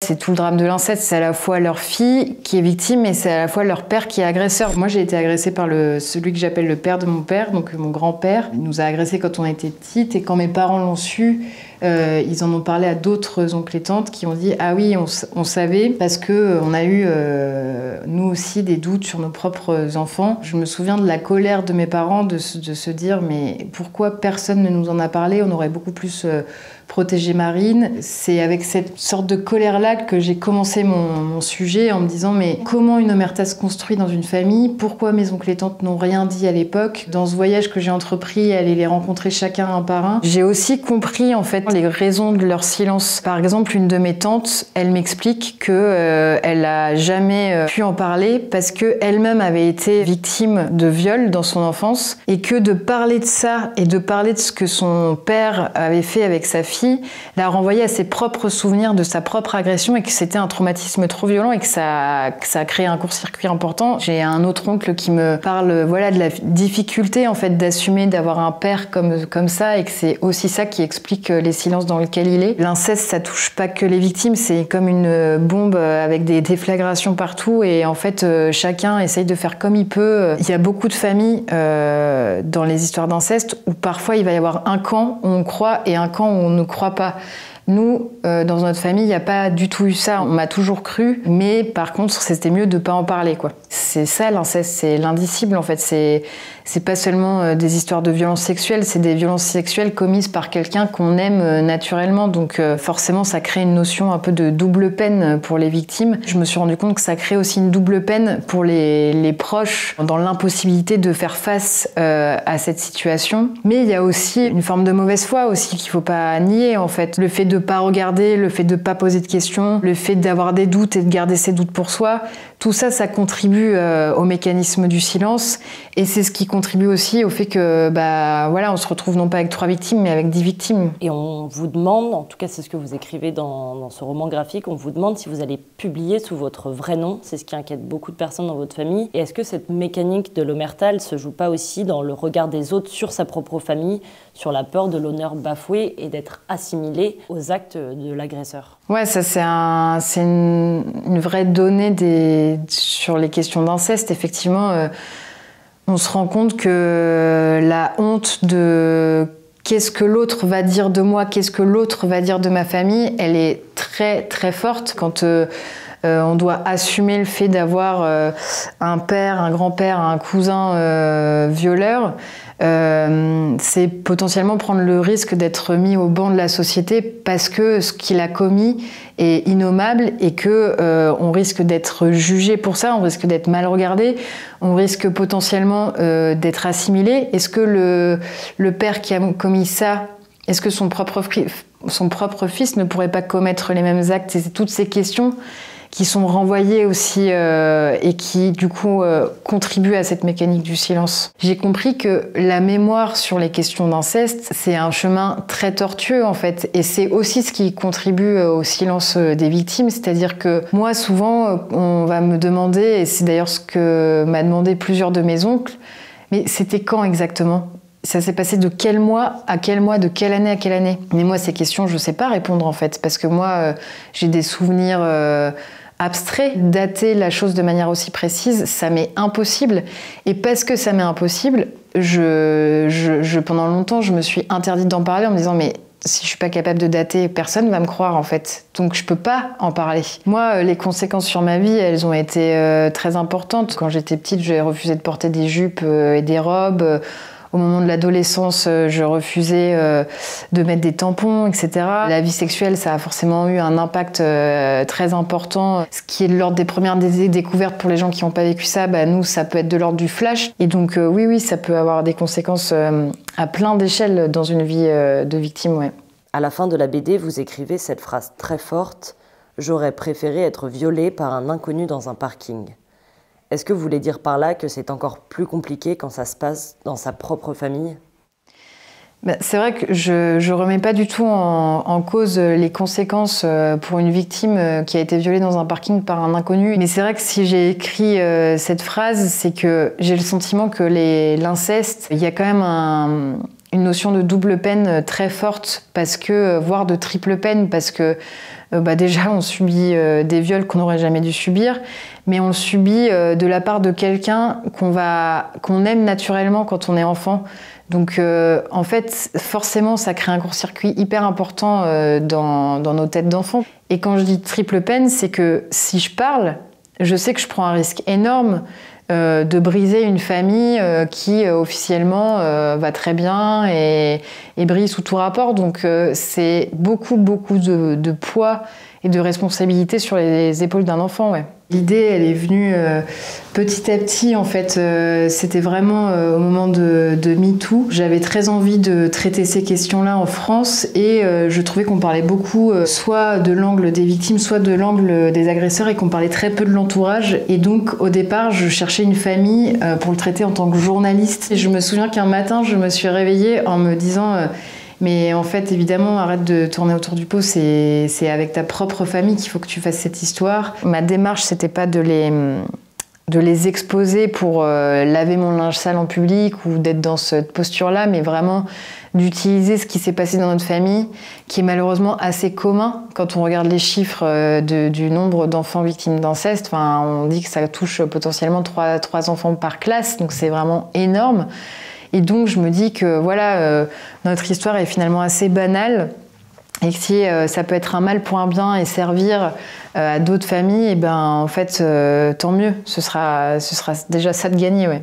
C'est tout le drame de l'inceste, c'est à la fois leur fille qui est victime et c'est à la fois leur père qui est agresseur. Moi j'ai été agressée par celui que j'appelle le père de mon père, donc mon grand-père. Il nous a agressés quand on était petite et quand mes parents l'ont su, ils en ont parlé à d'autres oncles et tantes qui ont dit « Ah oui, on savait parce qu'on a eu nous aussi des doutes sur nos propres enfants ». Je me souviens de la colère de mes parents de se dire « Mais pourquoi personne ne nous en a parlé? On aurait beaucoup plus protégé Marine ». C'est avec cette sorte de colère-là que j'ai commencé mon sujet en me disant « Mais comment une omerta se construit dans une famille? Pourquoi mes oncles et tantes n'ont rien dit à l'époque? Dans ce voyage que j'ai entrepris, aller les rencontrer chacun un par un, j'ai aussi compris en fait les raisons de leur silence. Par exemple, une de mes tantes, elle m'explique que elle a jamais pu en parler parce que elle-même avait été victime de viol dans son enfance et que de parler de ça et de parler de ce que son père avait fait avec sa fille l'a renvoyée à ses propres souvenirs de sa propre agression et que c'était un traumatisme trop violent et que ça a créé un court-circuit important. J'ai un autre oncle qui me parle voilà, de la difficulté en fait d'assumer d'avoir un père comme ça et que c'est aussi ça qui explique les silences dans lequel il est. L'inceste, ça touche pas que les victimes, c'est comme une bombe avec des déflagrations partout et en fait chacun essaye de faire comme il peut. Il y a beaucoup de familles dans les histoires d'inceste où parfois il va y avoir un camp où on croit et un camp où on ne croit pas. Nous, dans notre famille, il n'y a pas du tout eu ça. On m'a toujours cru, mais par contre, c'était mieux de ne pas en parler, quoi. C'est ça l'inceste, c'est l'indicible en fait. C'est pas seulement des histoires de violences sexuelles, c'est des violences sexuelles commises par quelqu'un qu'on aime naturellement. Donc forcément, ça crée une notion un peu de double peine pour les victimes. Je me suis rendu compte que ça crée aussi une double peine pour les proches dans l'impossibilité de faire face à cette situation. Mais il y a aussi une forme de mauvaise foi aussi qu'il faut pas nier en fait. Le fait de pas regarder, le fait de pas poser de questions, le fait d'avoir des doutes et de garder ses doutes pour soi, tout ça, ça contribue au mécanisme du silence et c'est ce qui contribue aussi au fait que, voilà, on se retrouve non pas avec 3 victimes, mais avec 10 victimes. Et on vous demande, en tout cas c'est ce que vous écrivez dans ce roman graphique, on vous demande si vous allez publier sous votre vrai nom, c'est ce qui inquiète beaucoup de personnes dans votre famille. Et est-ce que cette mécanique de l'omerta, elle se joue pas aussi dans le regard des autres sur sa propre famille, sur la peur de l'honneur bafoué et d'être assimilé aux actes de l'agresseur? Ouais, ça c'est une vraie donnée sur les questions d'inceste. Effectivement, on se rend compte que la honte de qu'est-ce que l'autre va dire de moi, qu'est-ce que l'autre va dire de ma famille, elle est très très forte quand on doit assumer le fait d'avoir un père, un grand-père, un cousin violeur. C'est potentiellement prendre le risque d'être mis au banc de la société parce que ce qu'il a commis est innommable et que on risque d'être jugé pour ça, on risque d'être mal regardé, on risque potentiellement d'être assimilé. Est-ce que le père qui a commis ça, est-ce que son propre fils ne pourrait pas commettre les mêmes actes? C'est toutes ces questions qui sont renvoyés aussi et qui, du coup, contribuent à cette mécanique du silence. J'ai compris que la mémoire sur les questions d'inceste, c'est un chemin très tortueux, en fait. Et c'est aussi ce qui contribue au silence des victimes. C'est-à-dire que moi, souvent, on va me demander, et c'est d'ailleurs ce que m'a demandé plusieurs de mes oncles, mais c'était quand exactement ? Ça s'est passé de quel mois à quel mois, de quelle année à quelle année? Mais moi, ces questions, je ne sais pas répondre, en fait. Parce que moi, j'ai des souvenirs abstrait, dater la chose de manière aussi précise, ça m'est impossible. Et parce que ça m'est impossible, pendant longtemps, je me suis interdite d'en parler en me disant mais si je suis pas capable de dater, personne va me croire en fait. Donc je peux pas en parler. Moi, les conséquences sur ma vie, elles ont été très importantes. Quand j'étais petite, j'ai refusé de porter des jupes et des robes. Au moment de l'adolescence, je refusais de mettre des tampons, etc. La vie sexuelle, ça a forcément eu un impact très important. Ce qui est de l'ordre des premières découvertes pour les gens qui n'ont pas vécu ça, nous, ça peut être de l'ordre du flash. Et donc, oui, ça peut avoir des conséquences à plein d'échelles dans une vie de victime, ouais. À la fin de la BD, vous écrivez cette phrase très forte « J'aurais préféré être violée par un inconnu dans un parking ». Est-ce que vous voulez dire par là que c'est encore plus compliqué quand ça se passe dans sa propre famille ? C'est vrai que je remets pas du tout en cause les conséquences pour une victime qui a été violée dans un parking par un inconnu. Mais c'est vrai que si j'ai écrit cette phrase, c'est que j'ai le sentiment que l'inceste, il y a quand même notion de double peine très forte, voire de triple peine, parce que déjà on subit des viols qu'on n'aurait jamais dû subir, mais on le subit de la part de quelqu'un qu'on aime naturellement quand on est enfant. Donc en fait, forcément, ça crée un court-circuit hyper important dans nos têtes d'enfants. Et quand je dis triple peine, c'est que si je parle, je sais que je prends un risque énorme de briser une famille qui officiellement va très bien et brille sous tout rapport. Donc c'est beaucoup de poids et de responsabilité sur les épaules d'un enfant. Ouais. L'idée, elle est venue petit à petit, en fait. C'était vraiment au moment de MeToo. J'avais très envie de traiter ces questions-là en France et je trouvais qu'on parlait beaucoup soit de l'angle des victimes, soit de l'angle des agresseurs et qu'on parlait très peu de l'entourage. Et donc, au départ, je cherchais une famille pour le traiter en tant que journaliste. Et je me souviens qu'un matin, je me suis réveillée en me disant... mais en fait, évidemment, arrête de tourner autour du pot, c'est avec ta propre famille qu'il faut que tu fasses cette histoire. Ma démarche, c'était pas de les exposer pour laver mon linge sale en public ou d'être dans cette posture-là, mais vraiment d'utiliser ce qui s'est passé dans notre famille, qui est malheureusement assez commun quand on regarde les chiffres du nombre d'enfants victimes d'inceste. Enfin, on dit que ça touche potentiellement 3 enfants par classe, donc c'est vraiment énorme. Et donc, je me dis que voilà, notre histoire est finalement assez banale et que si ça peut être un mal pour un bien et servir à d'autres familles, et ben, en fait, tant mieux. Ce sera déjà ça de gagner, ouais.